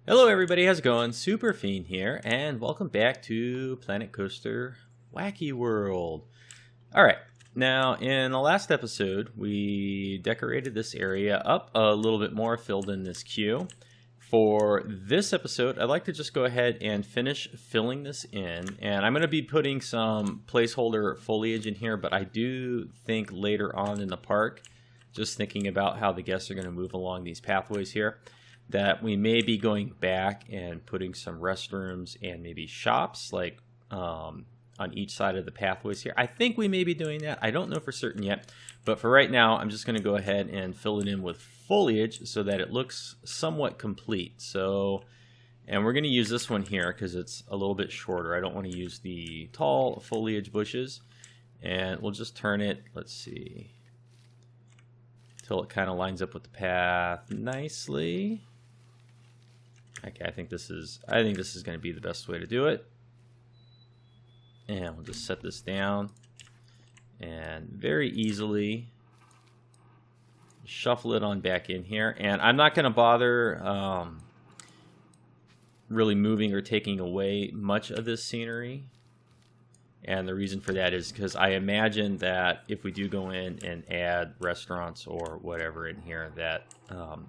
Hello everybody, how's it going? Superfiend here, and welcome back to Planet Coaster Whacky World. Alright, now in the last episode, we decorated this area up a little bit more, filled in this queue. For this episode, I'd like to just go ahead and finish filling this in, and I'm going to be putting some placeholder foliage in here, but I do think later on in the park, just thinking about how the guests are going to move along these pathways here, that we may be going back and putting some restrooms and maybe shops like on each side of the pathways here. I think we may be doing that. I don't know for certain yet, but for right now I'm just going to go ahead and fill it in with foliage so that it looks somewhat complete. So, and we're going to use this one here because it's a little bit shorter. I don't want to use the tall foliage bushes, and we'll just turn it, let's see, till it kind of lines up with the path nicely. Okay, I think this is going to be the best way to do it. And we'll just set this down and very easily shuffle it on back in here. And I'm not going to bother really moving or taking away much of this scenery. And the reason for that is because I imagine that if we do go in and add restaurants or whatever in here, that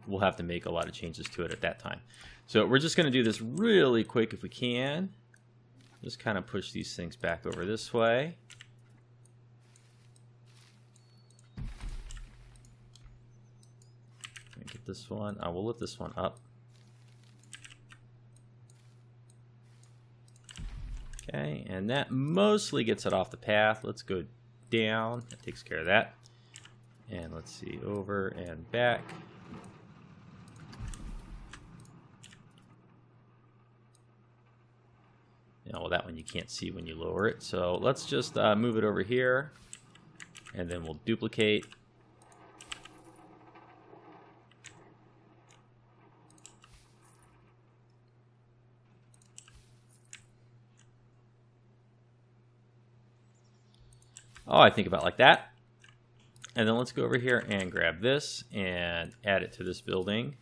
we'll have to make a lot of changes to it at that time. So we're just going to do this really quick if we can. Just kind of push these things back over this way. Get this one. We'll lift this one up. Okay, and that mostly gets it off the path. Let's go down. That takes care of that. And let's see, over and back. Well, that one you can't see when you lower it. So let's just move it over here, and then we'll duplicate. Oh, I think about like that. And then let's go over here and grab this and add it to this building.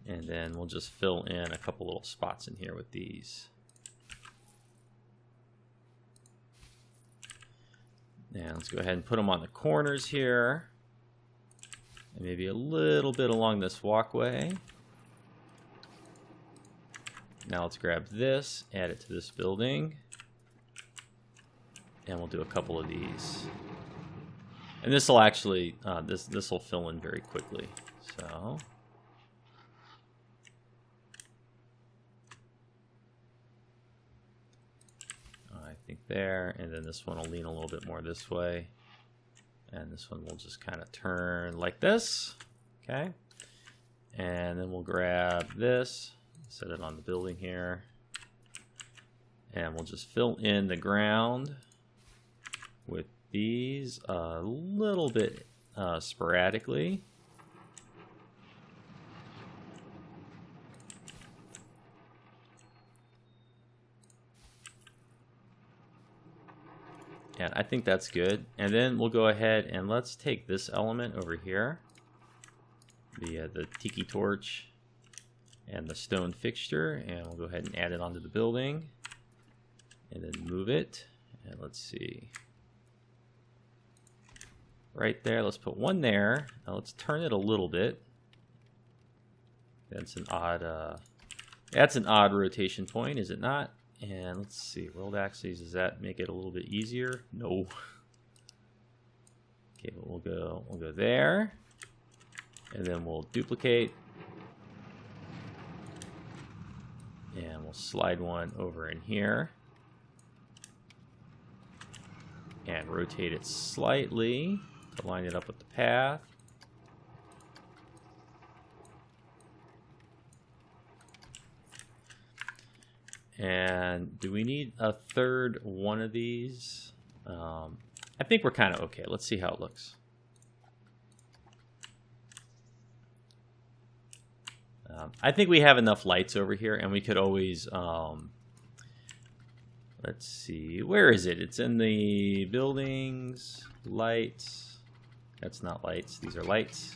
And then we'll just fill in a couple little spots in here with these. And let's go ahead and put them on the corners here. And maybe a little bit along this walkway. Now let's grab this, add it to this building. And we'll do a couple of these. And this will actually, this will fill in very quickly. So. I think there, and then this one will lean a little bit more this way, and this one will just kind of turn like this. Okay, and then we'll grab this, set it on the building here, and we'll just fill in the ground with these a little bit sporadically. And I think that's good. And then we'll go ahead and let's take this element over here, the tiki torch and the stone fixture, and we'll go ahead and add it onto the building, and then move it. And let's see, right there. Let's put one there. Now let's turn it a little bit. That's an odd rotation point, is it not? And let's see, world axes, does that make it a little bit easier? No. Okay, but we'll go there, and then we'll duplicate, and we'll slide one over in here, and rotate it slightly to line it up with the path. And do we need a third one of these? I think we're kind of okay. Let's see how it looks. I think we have enough lights over here, and we could always, let's see, where is it? It's in the buildings, lights. That's not lights, these are lights.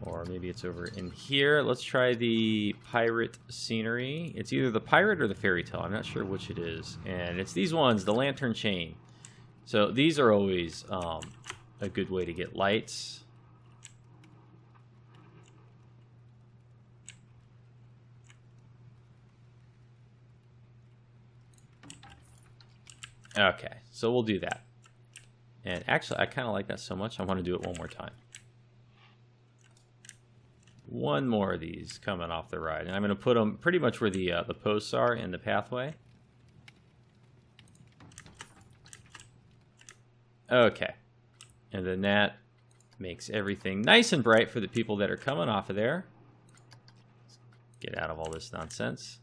Or or maybe it's over in here. Let's try the pirate scenery. It's either the pirate or the fairy tale. I'm not sure which it is. And it's these ones, the lantern chain. So these are always a good way to get lights. Okay, so we'll do that. And actually, I kind of like that so much, I want to do it one more time. One more of these coming off the ride. And I'm going to put them pretty much where the posts are in the pathway. Okay. And then that makes everything nice and bright for the people that are coming off of there. Get out of all this nonsense.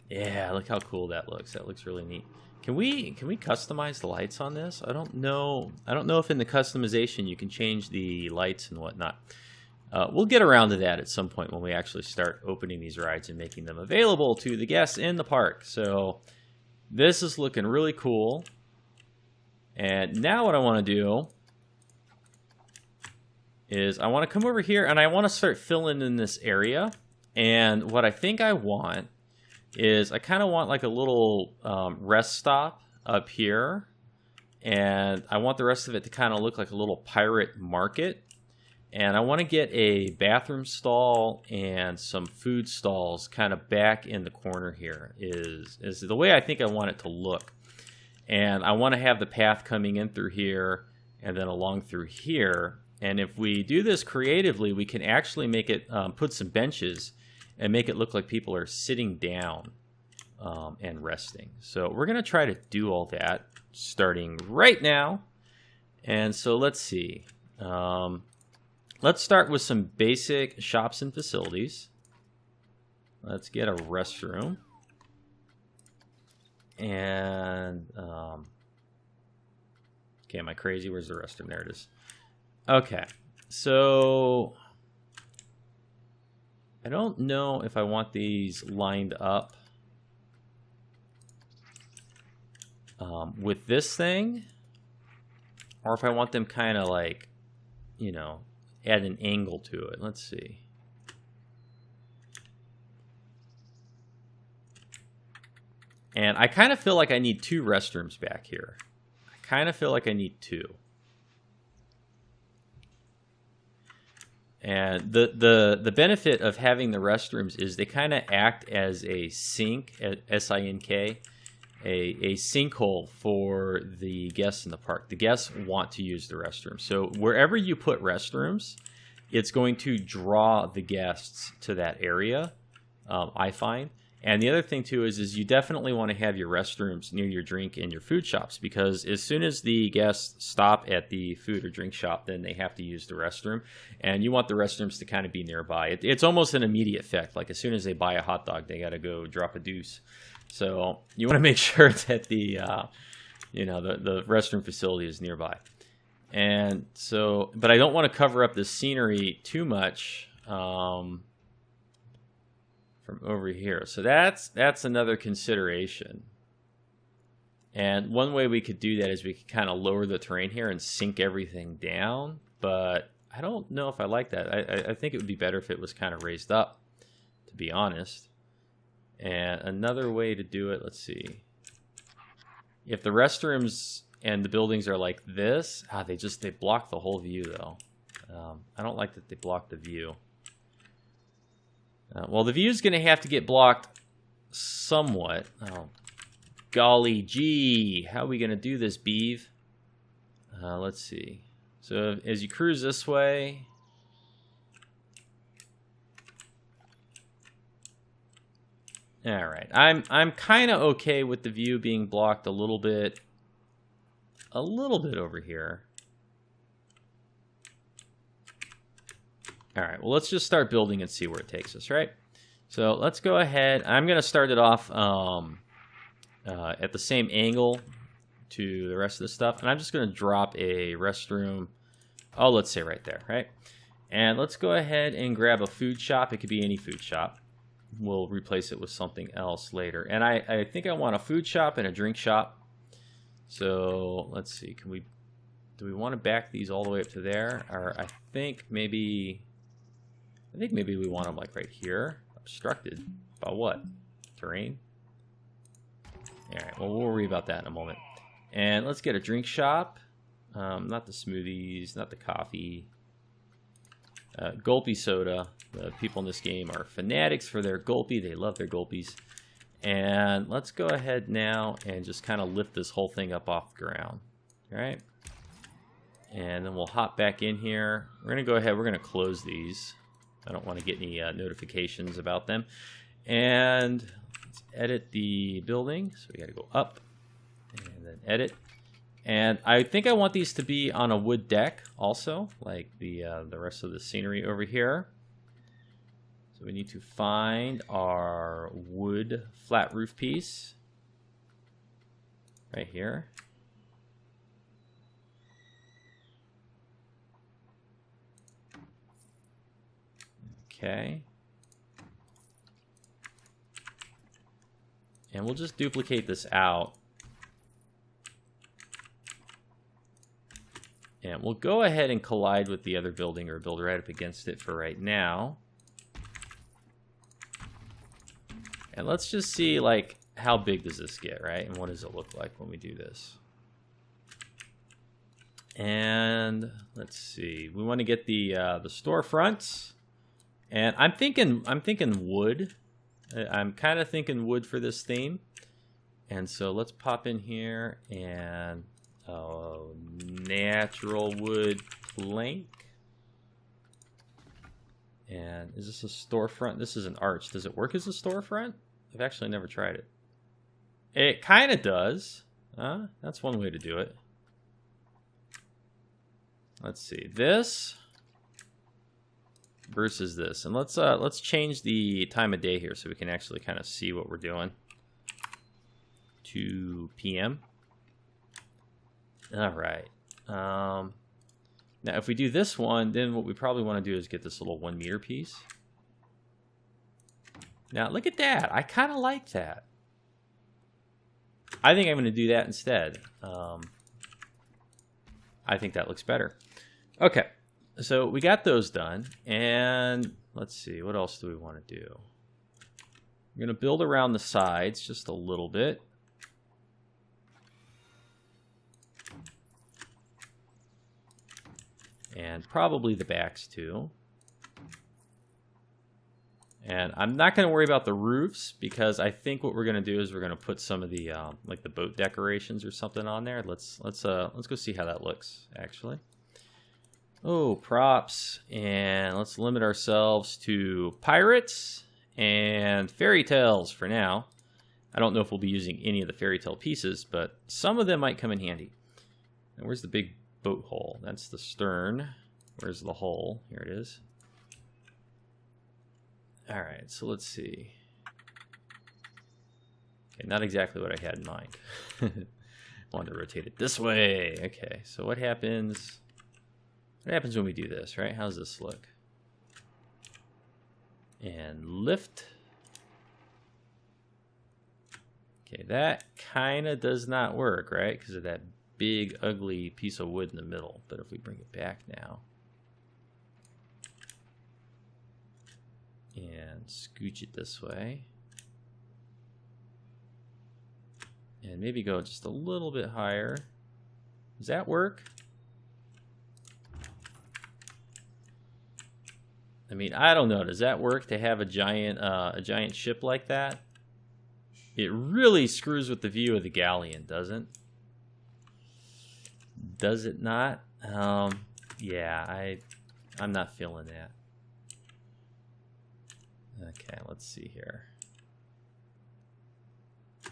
Yeah, look how cool that looks. That looks really neat. Can we customize the lights on this? I don't know if in the customization you can change the lights and whatnot. We'll get around to that at some point when we actually start opening these rides and making them available to the guests in the park. So this is looking really cool. And now what I want to do is I want to come over here and I want to start filling in this area. And what I think I want is I kind of want like a little rest stop up here. And I want the rest of it to kind of look like a little pirate market. And I want to get a bathroom stall and some food stalls kind of back in the corner here is the way I think I want it to look. And I want to have the path coming in through here and then along through here. And if we do this creatively, we can actually make it, put some benches and make it look like people are sitting down and resting. So we're going to try to do all that starting right now. And so let's see. Let's start with some basic shops and facilities. Let's get a restroom. And, okay, am I crazy? Where's the restroom? There it is. Okay, so I don't know if I want these lined up with this thing, or if I want them kind of like, you know, add an angle to it. Let's see. And I kind of feel like I need two restrooms back here. I kind of feel like I need two. And the benefit of having the restrooms is they kind of act as a sink, S-I-N-K, a sinkhole for the guests in the park. The guests want to use the restroom. So wherever you put restrooms, it's going to draw the guests to that area, I find. And the other thing, too, is you definitely want to have your restrooms near your drink and your food shops, because as soon as the guests stop at the food or drink shop, then they have to use the restroom. And you want the restrooms to kind of be nearby. It's almost an immediate effect. Like as soon as they buy a hot dog, they got to go drop a deuce. So you want to make sure that the restroom facility is nearby. And so, but I don't want to cover up the scenery too much. From over here. So that's another consideration. And one way we could do that is we could kind of lower the terrain here and sink everything down. But I don't know if I like that. I think it would be better if it was kind of raised up, to be honest. And another way to do it, let's see. If the restrooms and the buildings are like this, they block the whole view though. I don't like that they block the view. Well, the view's going to have to get blocked somewhat. Oh, golly gee. How are we going to do this, Beeve? Let's see. So as you cruise this way... Alright. I'm kind of okay with the view being blocked a little bit over here. All right, well, let's just start building and see where it takes us, right? So let's go ahead. I'm going to start it off at the same angle to the rest of the stuff. And I'm just going to drop a restroom. Oh, let's say right there, right? And let's go ahead and grab a food shop. It could be any food shop. We'll replace it with something else later. And I think I want a food shop and a drink shop. So let's see. Can we do we want to back these all the way up to there? Or I think maybe we want them like right here. Obstructed. By what? Terrain? Alright, well, we'll worry about that in a moment. And let's get a drink shop. Not the smoothies, not the coffee. Gulpy soda. The people in this game are fanatics for their Gulpy. They love their Gulpies. And let's go ahead now and just kind of lift this whole thing up off the ground. Alright? And then we'll hop back in here. We're going to go ahead, we're going to close these. I don't want to get any notifications about them. And let's edit the building. So we got to go up and then edit. And I think I want these to be on a wood deck also, like the rest of the scenery over here. So we need to find our wood flat roof piece right here. Okay. And we'll just duplicate this out. And we'll go ahead and collide with the other building or build right up against it for right now. And let's just see, like, how big does this get, right? And what does it look like when we do this? And let's see. We want to get the storefronts. And I'm thinking wood. I'm kind of thinking wood for this theme. And so let's pop in here and natural wood plank. And is this a storefront? This is an arch. Does it work as a storefront? I've actually never tried it. It kind of does. That's one way to do it. Let's see. This versus this. And let's change the time of day here so we can actually kind of see what we're doing. 2 p.m. All right. Now, if we do this one, then what we probably want to do is get this little 1 meter piece. Now, look at that. I kind of like that. I think I'm going to do that instead. I think that looks better. Okay. So we got those done. And let's see. What else do we want to do? I'm going to build around the sides just a little bit. And probably the backs too. And I'm not going to worry about the roofs because I think what we're going to do is we're going to put some of the like the boat decorations or something on there. Let's go see how that looks actually. Oh, props, and let's limit ourselves to pirates and fairy tales for now. I don't know if we'll be using any of the fairy tale pieces, but some of them might come in handy. And where's the big boat hole? That's the stern. Where's the hole? Here it is. All right, so let's see. Okay, not exactly what I had in mind. Wanted to rotate it this way. Okay, so what happens? What happens when we do this, right? How's this look? And lift. Okay, that kind of does not work, right? Because of that big, ugly piece of wood in the middle. But if we bring it back now and scooch it this way, and maybe go just a little bit higher. Does that work? I mean, I don't know. Does that work to have a giant ship like that? It really screws with the view of the galleon, doesn't? Does it not? Yeah, I'm not feeling that. Okay, let's see here.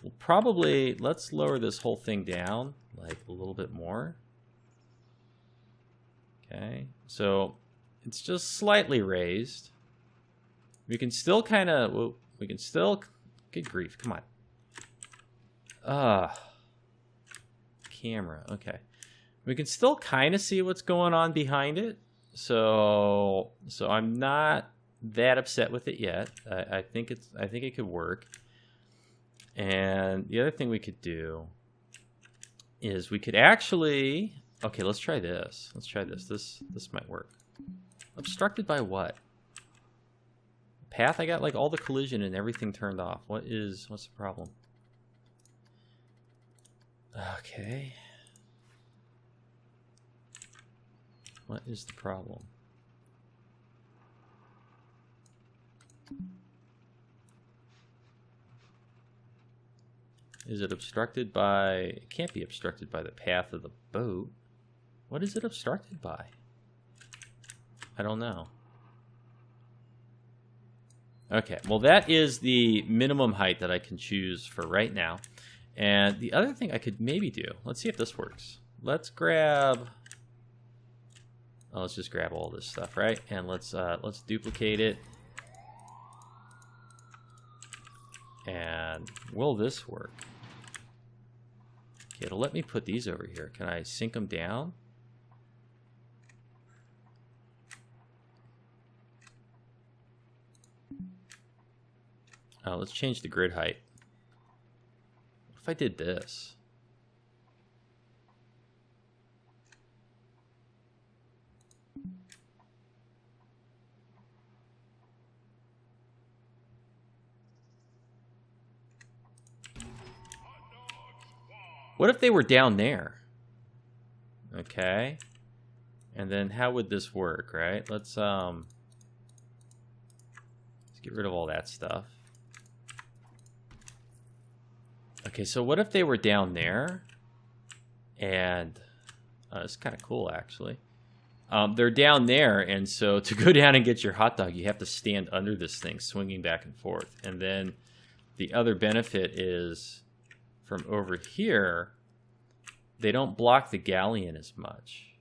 We'll probably, let's lower this whole thing down like a little bit more. Okay, so it's just slightly raised. We can still kind of, well, we can still, good grief, come on. Camera, okay. We can still kind of see what's going on behind it. So I'm not that upset with it yet. I think it could work. And the other thing we could do is we could actually Okay, let's try this. Let's try this. This might work. Obstructed by what? Path? I got like all the collision and everything turned off. What's the problem? Okay. What is the problem? Is it obstructed by... It can't be obstructed by the path of the boat. What is it obstructed by? I don't know. Okay, well that is the minimum height that I can choose for right now. And the other thing I could maybe do, let's see if this works. Let's grab... Oh, let's just grab all this stuff, right? And let's duplicate it. And will this work? Okay, it'll let me put these over here. Can I sink them down? Oh, let's change the grid height. What if I did this? What if they were down there? Okay. And then how would this work, right? Let's get rid of all that stuff. Okay, so what if they were down there? And it's kind of cool, actually. They're down there, and so to go down and get your hot dog, you have to stand under this thing, swinging back and forth. And then the other benefit is from over here, they don't block the galleon as much.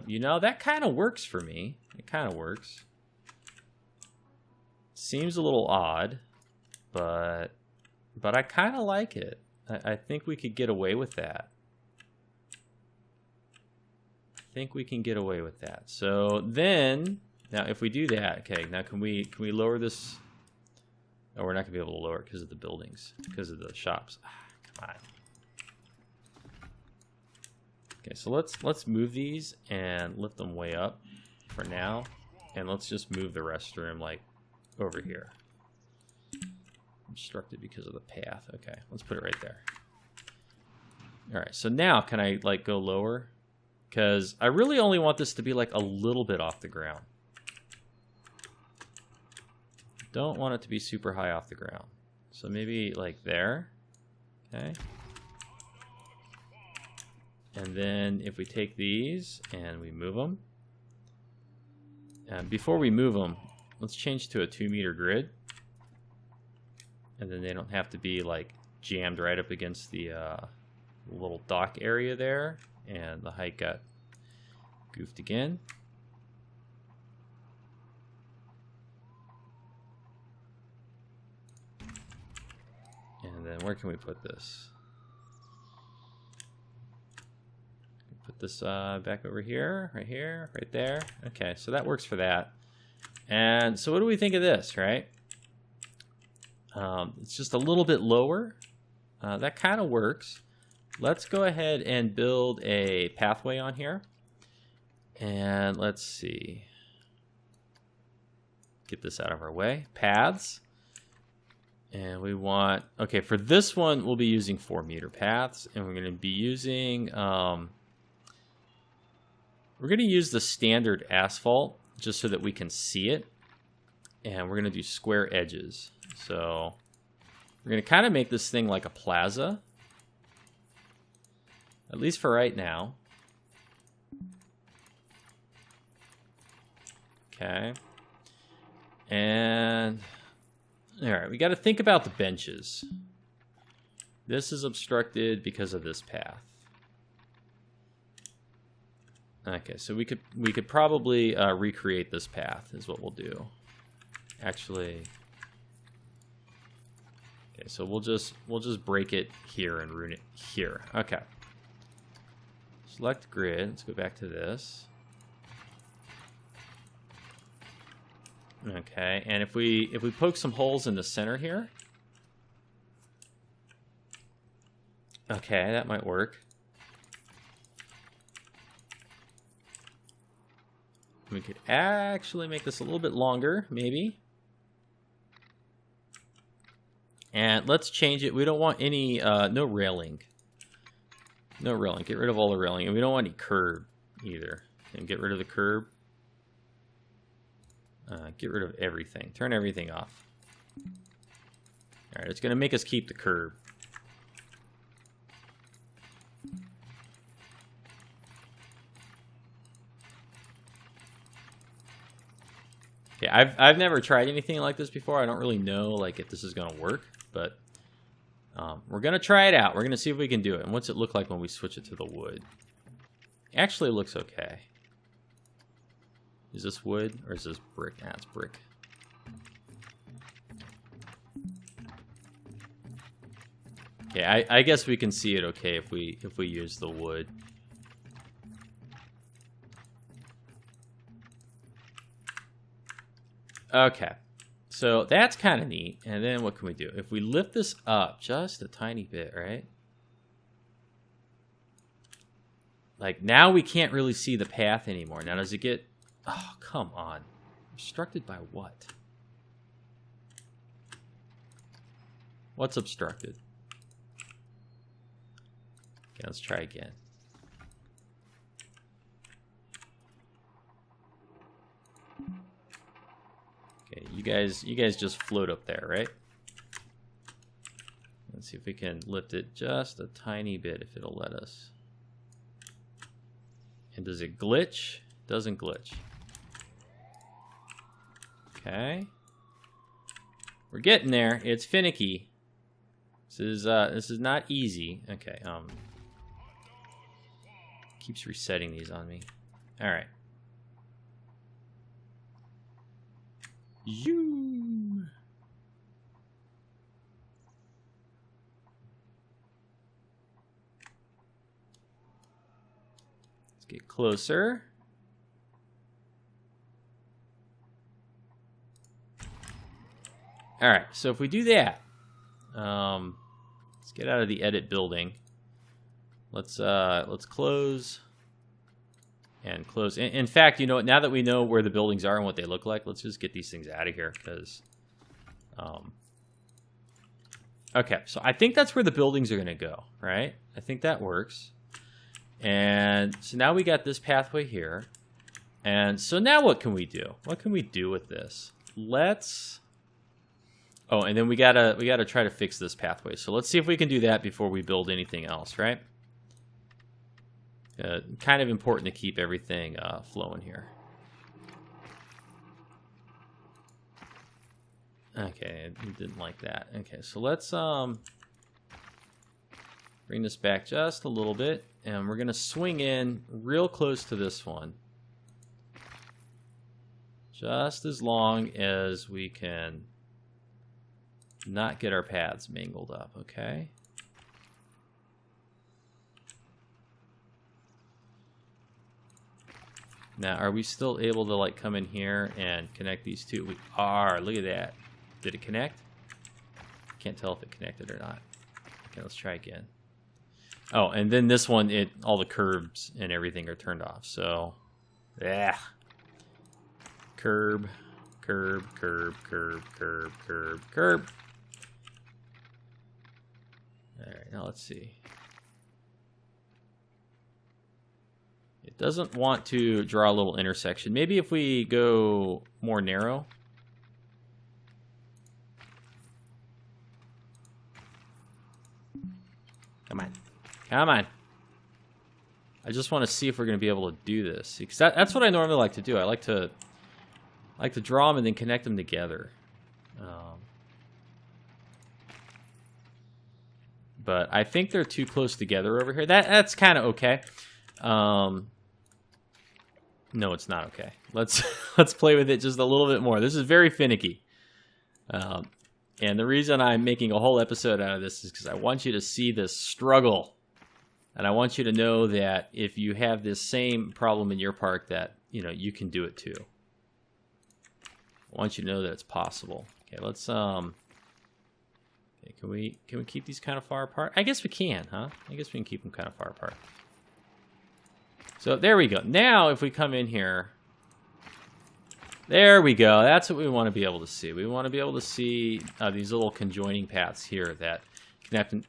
You know, that kind of works for me. It kind of works. Seems a little odd, but I kind of like it. I think we could get away with that. I think we can get away with that. So then, now if we do that, okay, now can we lower this? Oh, we're not gonna be able to lower it because of the buildings, because of the shops. Come on. Okay, so let's move these and lift them way up for now, and let's just move the restroom like over here. Obstructed because of the path. Okay, let's put it right there. All right, so now can I like go lower? Because I really only want this to be like a little bit off the ground. Don't want it to be super high off the ground. So maybe like there. Okay. And then if we take these and we move them. And before we move them, let's change to a 2-meter grid. And then they don't have to be like jammed right up against the little dock area there. And the height got goofed again. And then where can we put this? Put this back over here, right there. Okay, so that works for that. And so what do we think of this, right? It's just a little bit lower. That kind of works. Let's go ahead and build a pathway on here. And let's see. Get this out of our way. Paths. And we want, okay, for this one, we'll be using 4-meter paths. And we're going to be using, we're going to use the standard asphalt just so that we can see it. And we're going to do square edges. So we're going to kind of make this thing like a plaza. At least for right now. Okay. And all right, we got to think about the benches. This is obstructed because of this path. Okay, so we could probably recreate this path is what we'll do. Actually, okay, so we'll just break it here and ruin it here. Okay. Select grid. Let's go back to this. Okay, and if we poke some holes in the center here. Okay, that might work. we could actually make this a little bit longer, maybe. And let's change it. We don't want any, no railing. No railing. Get rid of all the railing. And we don't want any curb either. And get rid of the curb. Get rid of everything. Turn everything off. Alright, it's going to make us keep the curb. Yeah, I've never tried anything like this before. I don't really know like if this is going to work, but we're going to try it out. We're going to see if we can do it. And what's it look like when we switch it to the wood? Actually, it looks okay. Is this wood or is this brick? Ah, it's brick. Okay, I guess we can see it okay if we use the wood. Okay, so that's kind of neat. And then what can we do? If we lift this up just a tiny bit, right? Like now we can't really see the path anymore. Now does it get... Oh, come on. Obstructed by what? What's obstructed? Okay, let's try again. Okay, you guys just float up there, right? Let's see if we can lift it just a tiny bit, if it'll let us. And does it glitch? It doesn't glitch. Okay. We're getting there. It's finicky. This is not easy. Okay, keeps resetting these on me. Alright. You. Let's get closer. All right, so if we do that, let's get out of the edit building. Let's close and close. In fact, you know, now that we know where the buildings are and what they look like, let's just get these things out of here because, okay, so I think that's where the buildings are going to go, right? I think that works. And so now we got this pathway here. And so now what can we do? What can we do with this? Let's... Oh, and then we gotta try to fix this pathway. So let's see if we can do that before we build anything else, right? Kind of important to keep everything flowing here. Okay, we didn't like that. Okay, so let's bring this back just a little bit, and we're gonna swing in real close to this one. Just as long as we can not get our paths mangled up, okay? Now, are we still able to like come in here and connect these two? We are. Look at that. Did it connect? Can't tell if it connected or not. Okay, let's try again. Oh, and then this one, all the curves and everything are turned off. So, yeah. Curb, curb, curb, curb, curb, curb, curb. All right, now let's see. It doesn't want to draw a little intersection. Maybe if we go more narrow. Come on. Come on. I just want to see if we're going to be able to do this. Because that's what I normally like to do. I like to draw them and then connect them together. But I think they're too close together over here. That's kind of okay. No, it's not okay. Let's play with it just a little bit more. This is very finicky. And the reason I'm making a whole episode out of this is because I want you to see this struggle. And I want you to know that if you have this same problem in your park that, you know, you can do it too. I want you to know that it's possible. Okay, let's okay, can we keep these kind of far apart? I guess we can, huh? I guess we can keep them kind of far apart. So there we go. Now if we come in here There we go. That's what we want to be able to see. We want to be able to see these little conjoining paths here that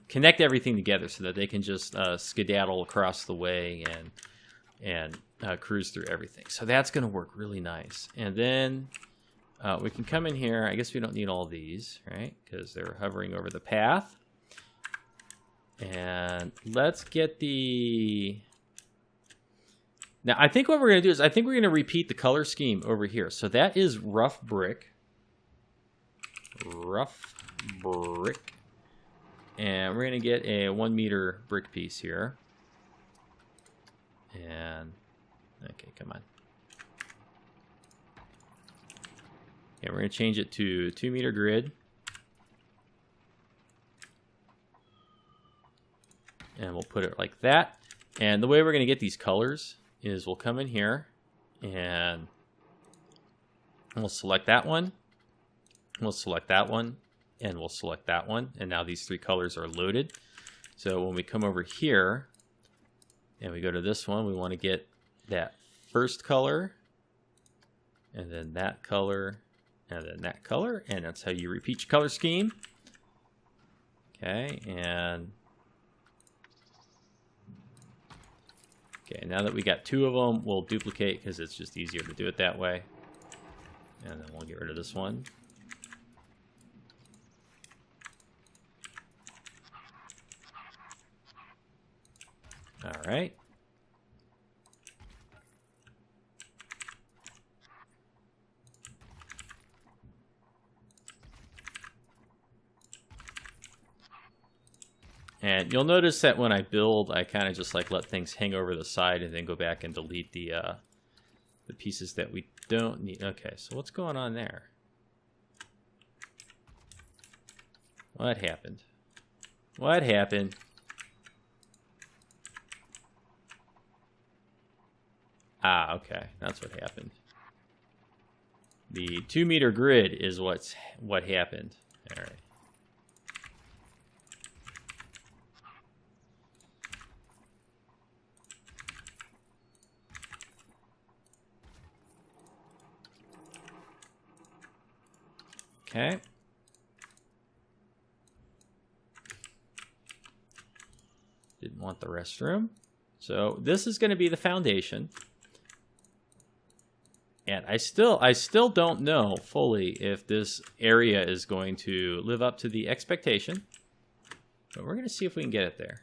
connect everything together so that they can just skedaddle across the way and cruise through everything. So that's going to work really nice. And then we can come in here. I guess we don't need all these, right? Because they're hovering over the path. And let's get the... Now, I think what we're going to do is I think we're going to repeat the color scheme over here. So that is rough brick. Rough brick. And we're going to get a 1 meter brick piece here. And, okay, come on. And we're going to change it to 2 meter grid. And we'll put it like that. And the way we're going to get these colors is we'll come in here and we'll select that one. We'll select that one. And we'll select that one. And now these 3 colors are loaded. So when we come over here and we go to this one, we want to get that first color. And then that color. And then that color. And that's how you repeat your color scheme. Okay. And... okay, now that we got 2 of them, we'll duplicate because it's just easier to do it that way. And then we'll get rid of this one. All right. And you'll notice that when I build, I kind of just like let things hang over the side and then go back and delete the pieces that we don't need. Okay, so what's going on there? What happened? What happened? Ah, okay, that's what happened. The 2 meter grid is what happened. All right. Okay. Didn't want the restroom. So this is going to be the foundation. And I still don't know fully if this area is going to live up to the expectation. But we're going to see if we can get it there.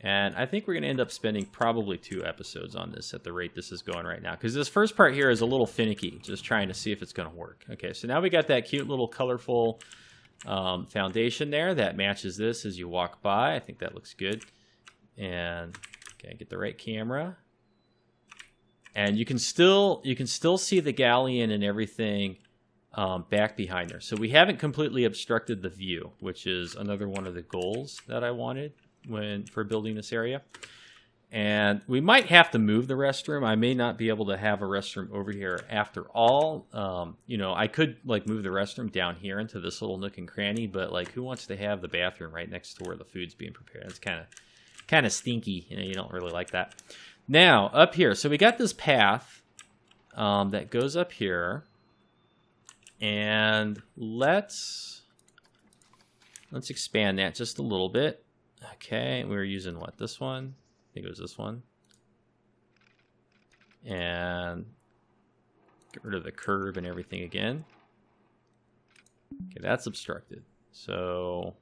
And I think we're going to end up spending probably 2 episodes on this at the rate this is going right now. Because this first part here is a little finicky, just trying to see if it's going to work. Okay, so now we got that cute little colorful foundation there that matches this as you walk by. I think that looks good. And, okay, get the right camera. And you can still see the galleon and everything back behind there. So we haven't completely obstructed the view, which is another one of the goals that I wanted for building this area. And we might have to move the restroom. I may not be able to have a restroom over here after all. You know, I could like move the restroom down here into this little nook and cranny, but like who wants to have the bathroom right next to where the food's being prepared? It's kind of stinky. You know, you don't really like that. Now, up here, so we got this path that goes up here. And let's expand that just a little bit. Okay, we were using what? This one? I think it was this one. And get rid of the curve and everything again. Okay, that's obstructed. So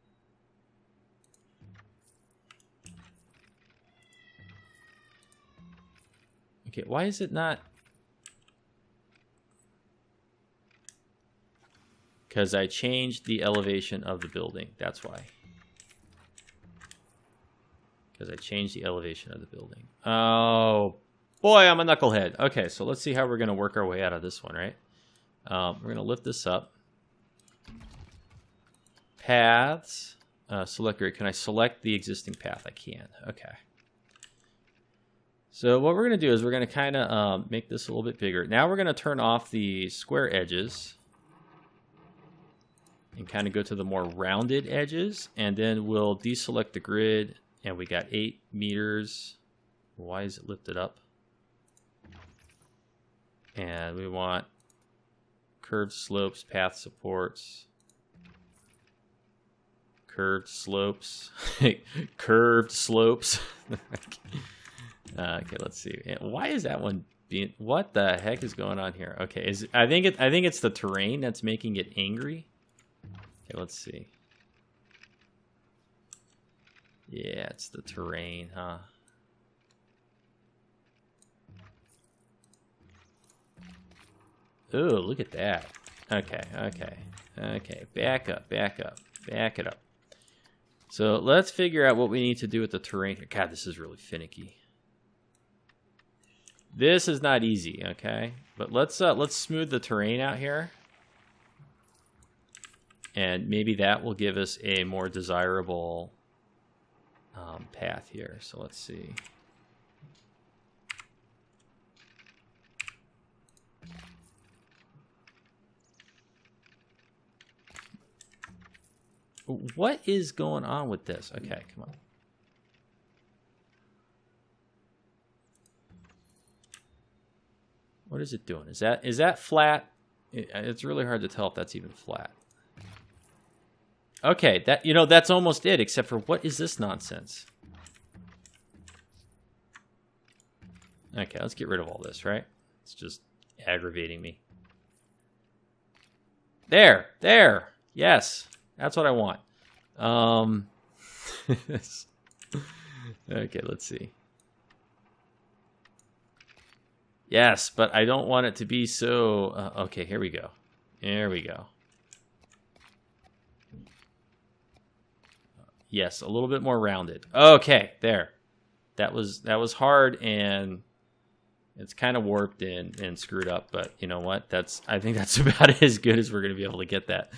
okay, why is it not? Because I changed the elevation of the building. That's why. Because I changed the elevation of the building. Oh, boy, I'm a knucklehead. Okay, so let's see how we're going to work our way out of this one, right? We're going to lift this up. Paths. Select grid. Can I select the existing path? I can. Okay. So what we're going to do is we're going to kind of make this a little bit bigger. Now we're going to turn off the square edges. And kind of go to the more rounded edges. And then we'll deselect the grid. And we got 8 meters. Why is it lifted up? And we want curved slopes, path supports, curved slopes, curved slopes. Okay, let's see. Why is that one being? What the heck is going on here? Okay, I think it's the terrain that's making it angry. Okay, let's see. Yeah, it's the terrain, huh? Oh, look at that. Okay. Back up. Back it up. So let's figure out what we need to do with the terrain here. God, this is really finicky. This is not easy, okay? But let's smooth the terrain out here. And maybe that will give us a more desirable path here. So let's see. What is going on with this? Okay, come on. What is it doing? Is that flat? It's really hard to tell if that's even flat. Okay, that's almost it, except for what is this nonsense? Okay, let's get rid of all this, right? It's just aggravating me. There. Yes, that's what I want. Okay, let's see. Yes, but I don't want it to be so... okay, here we go. There we go. Yes, a little bit more rounded. Okay, there. That was hard, and it's kind of warped and screwed up. But you know what? I think that's about as good as we're going to be able to get that.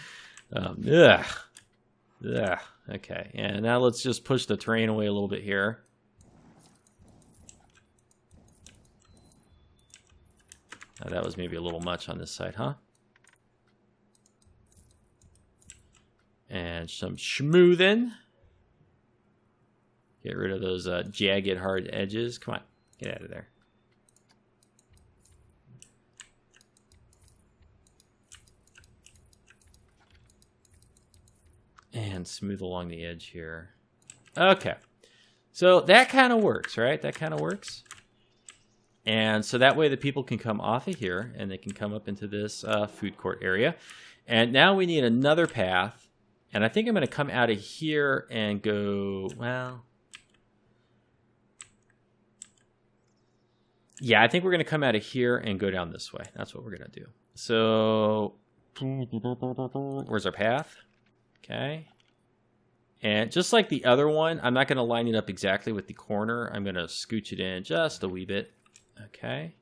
Okay, and now let's just push the terrain away a little bit here. That was maybe a little much on this side, huh? And some schmoothing. Get rid of those jagged, hard edges. Come on, get out of there. And smooth along the edge here. Okay. So that kind of works, right? That kind of works. And so that way the people can come off of here and they can come up into this food court area. And now we need another path. And I think I'm going to come out of here and go, well... yeah, I think we're going to come out of here and go down this way. That's what we're going to do. So, where's our path? Okay. And just like the other one, I'm not going to line it up exactly with the corner. I'm going to scooch it in just a wee bit. Okay.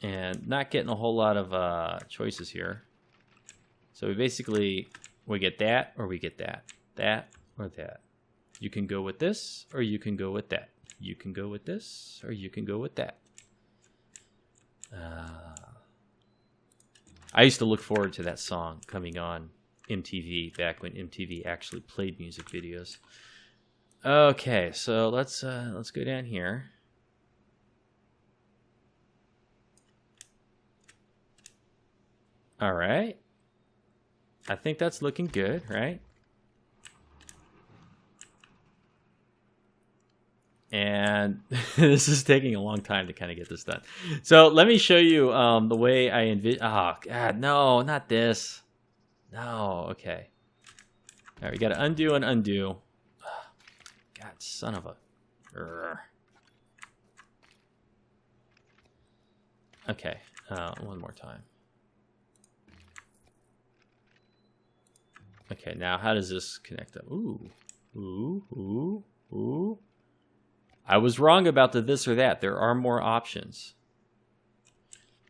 And not getting a whole lot of choices here. So we get that or we get that. That or that. You can go with this or you can go with that. You can go with this or you can go with that. I used to look forward to that song coming on MTV back when MTV actually played music videos. Okay, so let's go down here. All right. I think that's looking good, right? And this is taking a long time to kind of get this done. So let me show you the way I envision. Oh, God, no, not this. No, okay. All right, we got to undo and undo. God, son of a... Urgh. Okay, one more time. Okay, now how does this connect up? Ooh. I was wrong about the this or that. There are more options.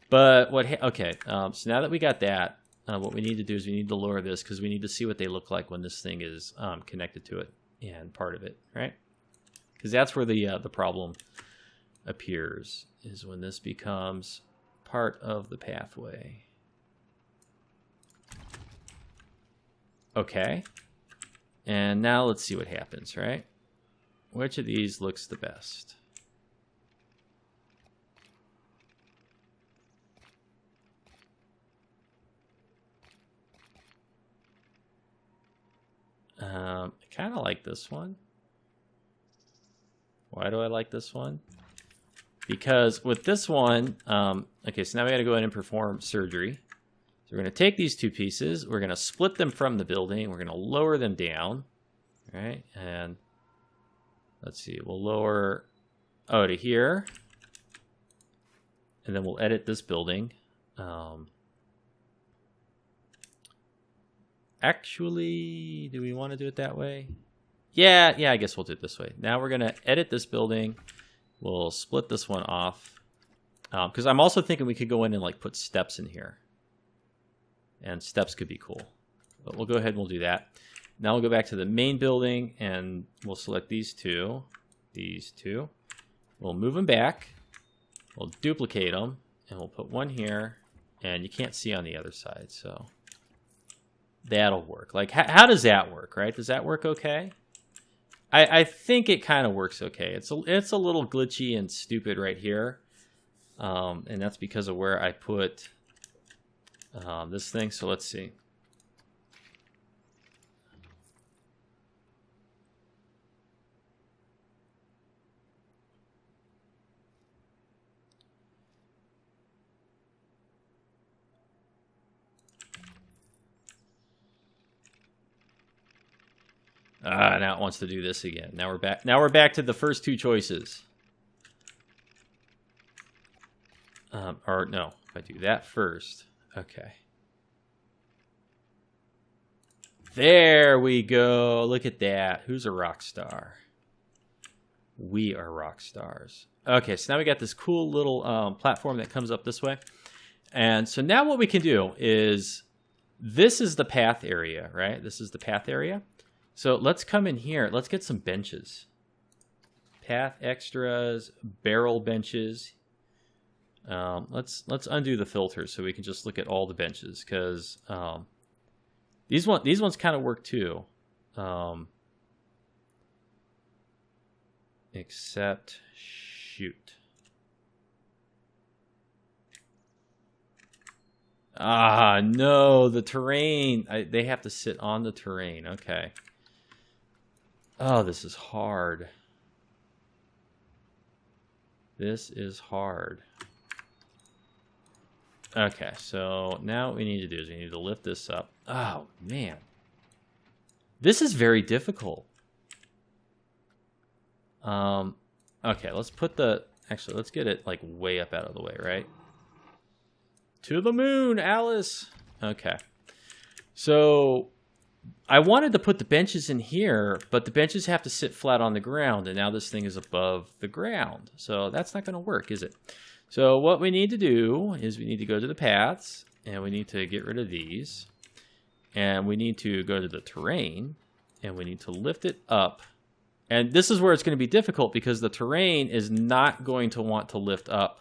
But okay, so now that we got that, what we need to do is we need to lower this because we need to see what they look like when this thing is connected to it and part of it, right? Because that's where the problem appears, is when this becomes part of the pathway. Okay. And now let's see what happens, right? Which of these looks the best? I kind of like this one. Why do I like this one? Because with this one, okay, so now we got to go ahead and perform surgery. So we're going to take these two pieces. We're going to split them from the building. We're going to lower them down. All right, and let's see. We'll lower to here. And then we'll edit this building. Actually, do we want to do it that way? Yeah, I guess we'll do it this way. Now we're going to edit this building. We'll split this one off. Because I'm also thinking we could go in and like put steps in here. And steps could be cool. But we'll go ahead and we'll do that. Now we'll go back to the main building and we'll select these two. These two. We'll move them back. We'll duplicate them. And we'll put one here. And you can't see on the other side, so that'll work. Like, how does that work, right? Does that work okay? I think it kind of works okay. It's a little glitchy and stupid right here. And that's because of where I put this thing. So let's see. Now it wants to do this again. Now we're back. Now we're back to the first two choices. Or no, if I do that first. Okay. There we go. Look at that. Who's a rock star? We are rock stars. Okay, so now we got this cool little platform that comes up this way. And so now what we can do is, this is the path area, right? This is the path area. So let's come in here. Let's get some benches. Path extras, barrel benches. Let's undo the filter so we can just look at all the benches, because these ones kind of work too. Except shoot. No, the terrain. They have to sit on the terrain. Okay. Oh, this is hard. This is hard. Okay, so now what we need to do is we need to lift this up. Oh, man. This is very difficult. Okay, let's put the... Actually, let's get it, like, way up out of the way, right? To the moon, Alice! Okay. So, I wanted to put the benches in here, but the benches have to sit flat on the ground, and now this thing is above the ground. So, that's not going to work, is it? So, what we need to do is we need to go to the paths, and we need to get rid of these. And we need to go to the terrain, and we need to lift it up. And this is where it's going to be difficult, because the terrain is not going to want to lift up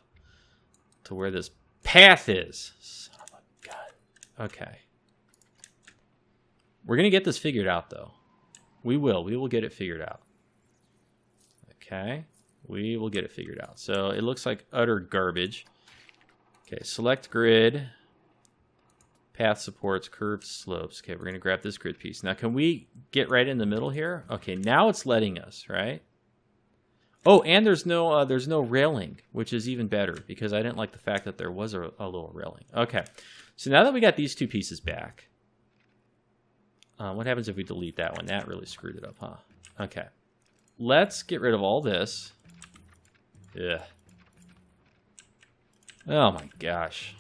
to where this path is. Son of a gun. Okay. We're going to get this figured out, though. We will. We will get it figured out. Okay. We will get it figured out. So it looks like utter garbage. Okay, select grid. Path supports curved slopes. Okay, we're going to grab this grid piece. Now, can we get right in the middle here? Okay, now it's letting us, right? Oh, and there's no railing, which is even better, because I didn't like the fact that there was a little railing. Okay, so now that we got these two pieces back, what happens if we delete that one? That really screwed it up, huh? Okay, let's get rid of all this. Ugh. Oh my gosh.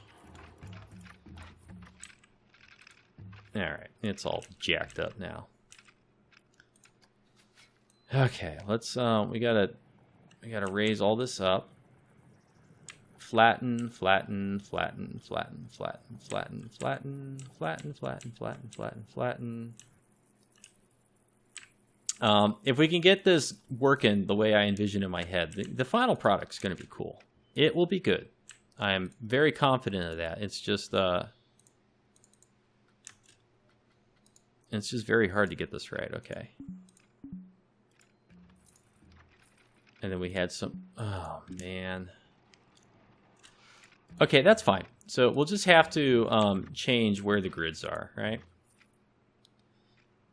All right, it's all jacked up now. Okay, let's we gotta raise all this up. Flatten, flatten, flatten, flatten, flatten, flatten, flatten, flatten, flatten, flatten, flatten, flatten. If we can get this working the way I envision in my head, the final product's going to be cool. It will be good. I am very confident of that. It's just very hard to get this right. Okay. And then we had some... Oh, man. Okay, that's fine. So we'll just have to change where the grids are, right?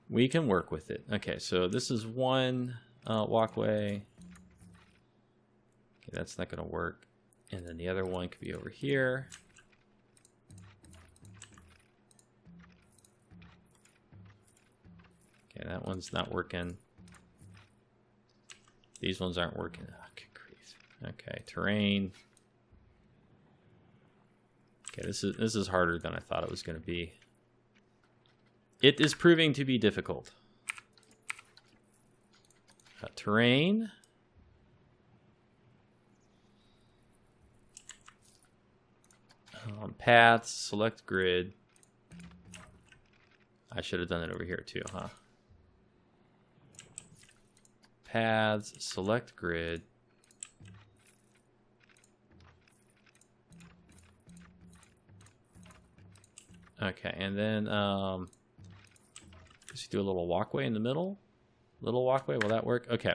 We can work with it. Okay, so this is one walkway. Okay, that's not going to work. And then the other one could be over here. Okay, that one's not working. These ones aren't working. Oh, good grief. Okay, terrain. Okay, this is harder than I thought it was going to be. It is proving to be difficult. Terrain. Paths, select grid. I should have done it over here too, huh? Paths, select grid. Okay, and then just do a little walkway in the middle. Little walkway, will that work? Okay.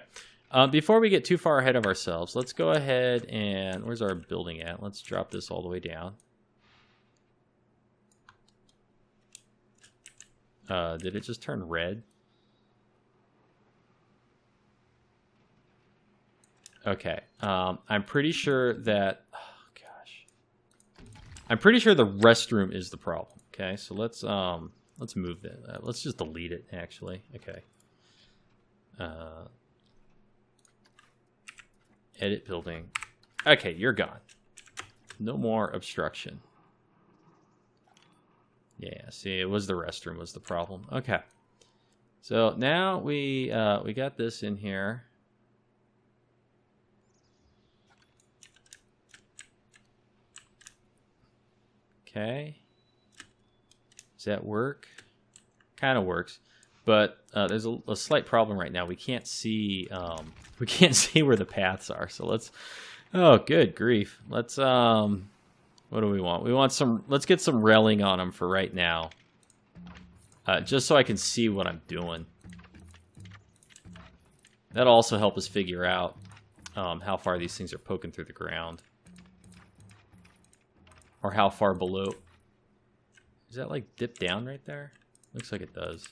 Before we get too far ahead of ourselves, let's go ahead and... Where's our building at? Let's drop this all the way down. Did it just turn red? Okay. I'm pretty sure that... Oh, gosh. I'm pretty sure the restroom is the problem. Okay, so let's move that. Let's just delete it, actually. Okay. Edit building. Okay, you're gone. No more obstruction. Yeah, see, it was the restroom was the problem. Okay. So now we got this in here. Okay. Does that work? Kind of works, but there's a slight problem right now. We can't see where the paths are. So let's. Oh, good grief. Let's what do we want? We want some. Let's get some railing on them for right now, just so I can see what I'm doing. That'll also help us figure out how far these things are poking through the ground, or how far below. Does that like dip down right there? Looks like it does.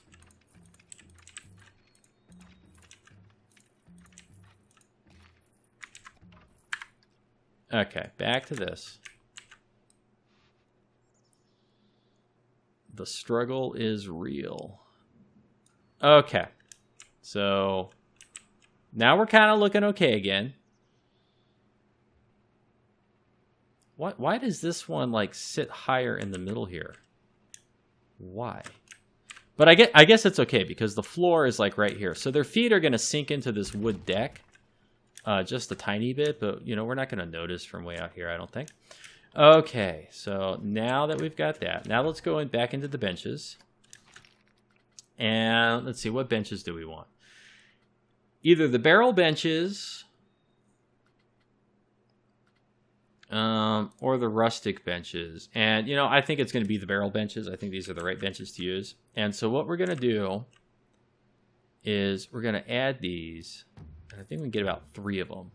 Okay, back to this. The struggle is real. Okay. So now we're kind of looking okay again. Why does this one like sit higher in the middle here? Why? But I guess it's okay because the floor is like right here. So their feet are going to sink into this wood deck just a tiny bit, but you know, we're not going to notice from way out here, I don't think. Okay, so now that we've got that, now let's go back into the benches. And let's see, what benches do we want? Either the barrel benches or the rustic benches. And, you know, I think it's going to be the barrel benches. I think these are the right benches to use. And so what we're going to do is we're going to add these. And I think we can get about 3 of them.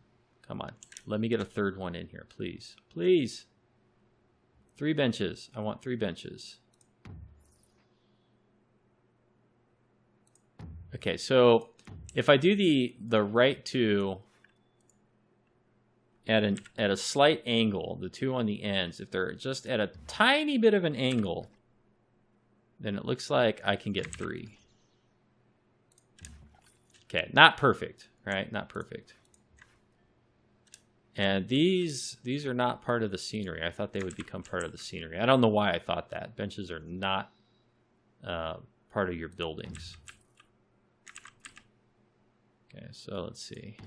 Come on. Let me get a third one in here, please. Please. 3 benches. I want 3 benches. Okay, so if I do the right 2 at a slight angle, the 2 on the ends, if they're just at a tiny bit of an angle, then it looks like I can get 3. Okay, not perfect, right? Not perfect. And these are not part of the scenery. I thought they would become part of the scenery. I don't know why I thought that. Benches are not part of your buildings. Okay, so let's see.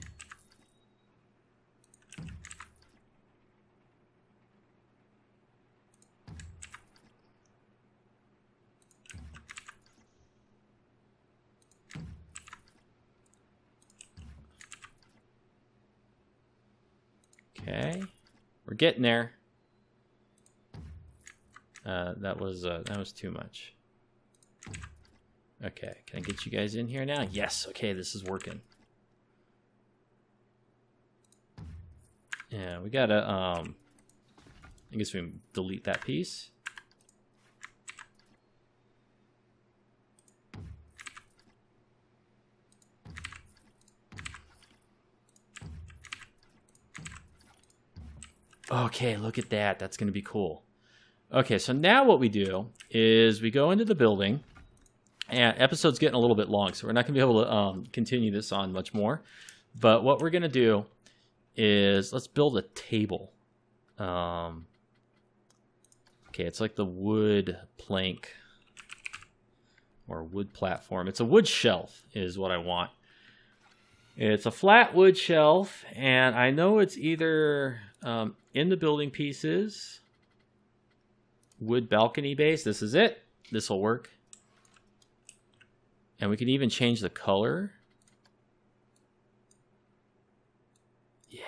Okay, we're getting there. That was too much. Okay, can I get you guys in here now? Yes. Okay, this is working. Yeah, we gotta. I guess we can delete that piece. Okay, look at that. That's going to be cool. Okay, so now what we do is we go into the building. And episode's getting a little bit long, so we're not going to be able to continue this on much more. But what we're going to do is let's build a table. Okay, it's like the wood plank or wood platform. It's a wood shelf is what I want. It's a flat wood shelf, and I know it's either in the building pieces, wood balcony base. This is it. This will work. And we can even change the color. Yeah.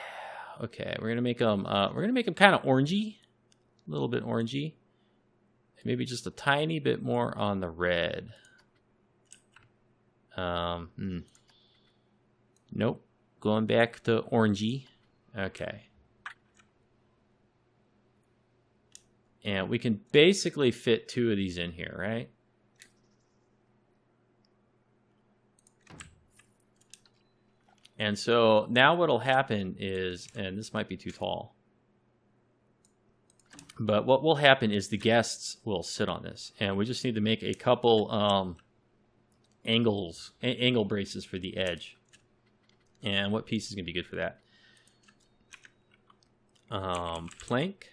Okay. We're gonna make them. Kind of orangey, a little bit orangey, and maybe just a tiny bit more on the red. Nope. Going back to orangey. Okay. And we can basically fit 2 of these in here, right? And so now what'll happen is, and this might be too tall, but what will happen is the guests will sit on this, and we just need to make a couple angle braces for the edge. And what piece is going to be good for that? Plank.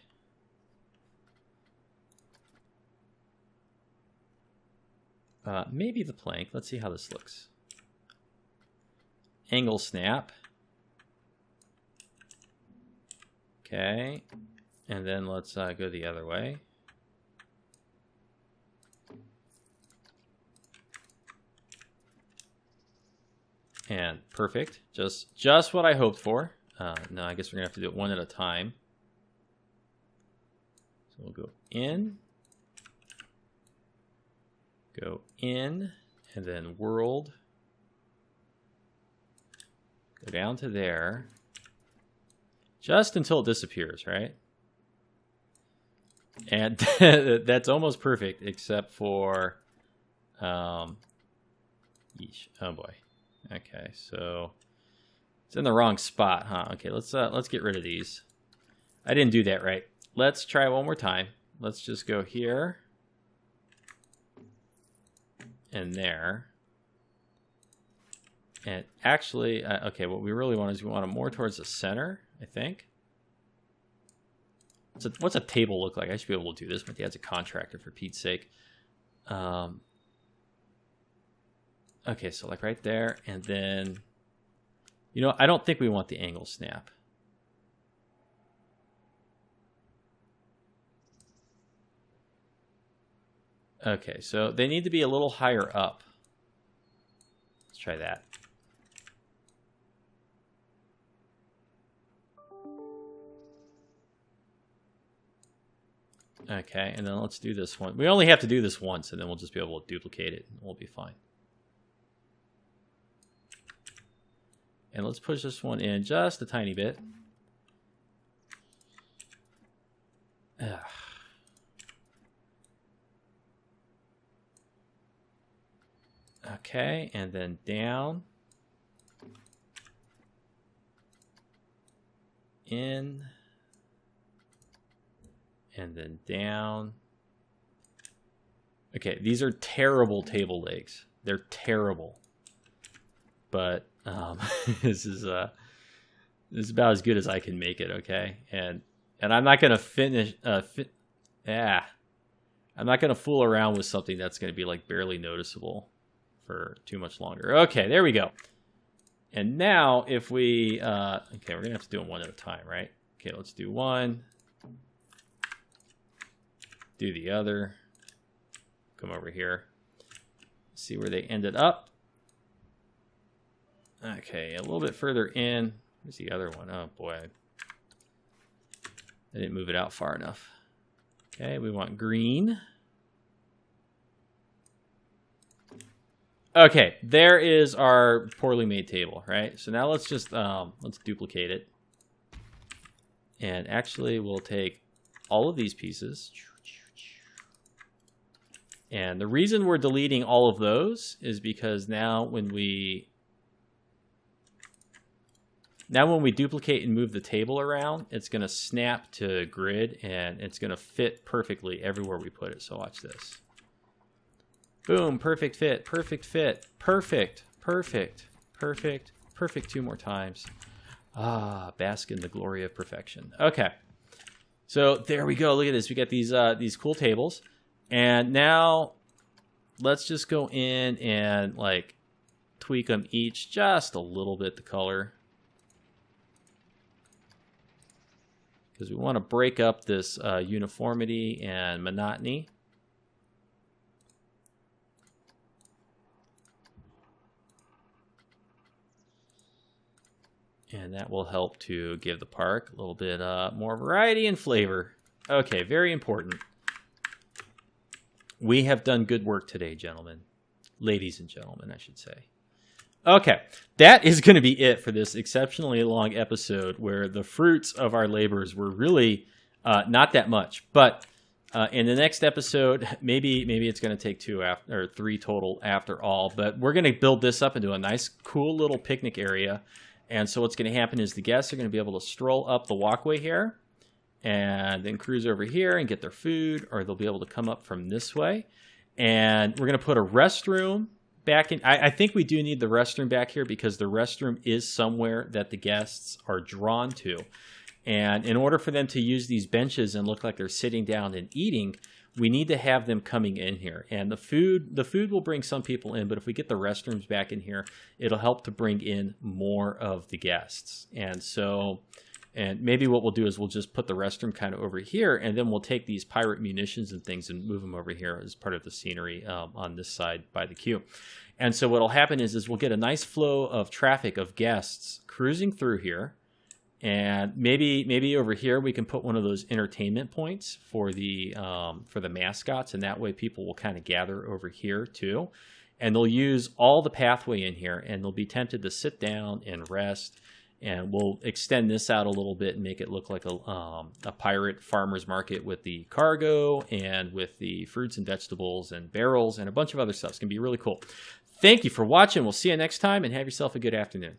Maybe the plank. Let's see how this looks. Angle snap. Okay. And then let's go the other way. And perfect. Just what I hoped for. No, I guess we're going to have to do it one at a time. So we'll go in. Go in. And then world. Go down to there. Just until it disappears, right? And that's almost perfect, except for... yeesh. Oh boy. Okay, so... It's in the wrong spot, huh? Okay, let's get rid of these. I didn't do that right. Let's try one more time. Let's just go here. And there. And actually, okay, what we really want is we want it more towards the center, I think. What's a table look like? I should be able to do this. My dad's a contractor, for Pete's sake. Okay, so like right there, and then... You know, I don't think we want the angle snap. Okay, so they need to be a little higher up. Let's try that. Okay, and then let's do this one. We only have to do this once, and then we'll just be able to duplicate it, and we'll be fine. And let's push this one in just a tiny bit. Ugh. Okay, and then down. In. And then down. Okay, these are terrible table legs. They're terrible. But this is about as good as I can make it, okay? And I'm not gonna finish. I'm not gonna fool around with something that's gonna be like barely noticeable for too much longer. Okay, there we go. And now if we, okay, we're gonna have to do them one at a time, right? Okay, let's do one. Do the other. Come over here. See where they ended up. Okay, a little bit further in. Where's the other one? Oh boy. I didn't move it out far enough. Okay, we want green. Okay, there is our poorly made table, right? So now let's just let's duplicate it. And actually we'll take all of these pieces. And the reason we're deleting all of those is because now when we Now when we duplicate and move the table around, it's going to snap to grid, and it's going to fit perfectly everywhere we put it. So watch this. Boom, perfect fit, perfect fit, perfect, perfect, perfect, perfect 2 more times. Ah, bask in the glory of perfection. Okay. So there we go. Look at this. We got these cool tables. And now let's just go in and like tweak them each just a little bit, the color. Because we want to break up this uniformity and monotony. And that will help to give the park a little bit more variety and flavor. Okay, very important. We have done good work today, gentlemen. Ladies and gentlemen, I should say. Okay, that is going to be it for this exceptionally long episode where the fruits of our labors were really not that much. But in the next episode, maybe it's going to take 2 or 3 total after all. But we're going to build this up into a nice, cool little picnic area. And so what's going to happen is the guests are going to be able to stroll up the walkway here and then cruise over here and get their food, or they'll be able to come up from this way. And we're going to put a restroom back in. I think we do need the restroom back here because the restroom is somewhere that the guests are drawn to. And in order for them to use these benches and look like they're sitting down and eating, we need to have them coming in here. And the food will bring some people in, but if we get the restrooms back in here, it'll help to bring in more of the guests. And so, and maybe what we'll do is we'll just put the restroom kind of over here, and then we'll take these pirate munitions and things and move them over here as part of the scenery on this side by the queue. And so what'll happen is we'll get a nice flow of traffic of guests cruising through here. And maybe over here we can put one of those entertainment points for the mascots, and that way people will kind of gather over here too, and they'll use all the pathway in here, and they'll be tempted to sit down and rest. And we'll extend this out a little bit and make it look like a pirate farmer's market with the cargo and with the fruits and vegetables and barrels and a bunch of other stuff. It's gonna be really cool. Thank you for watching. We'll see you next time, and have yourself a good afternoon.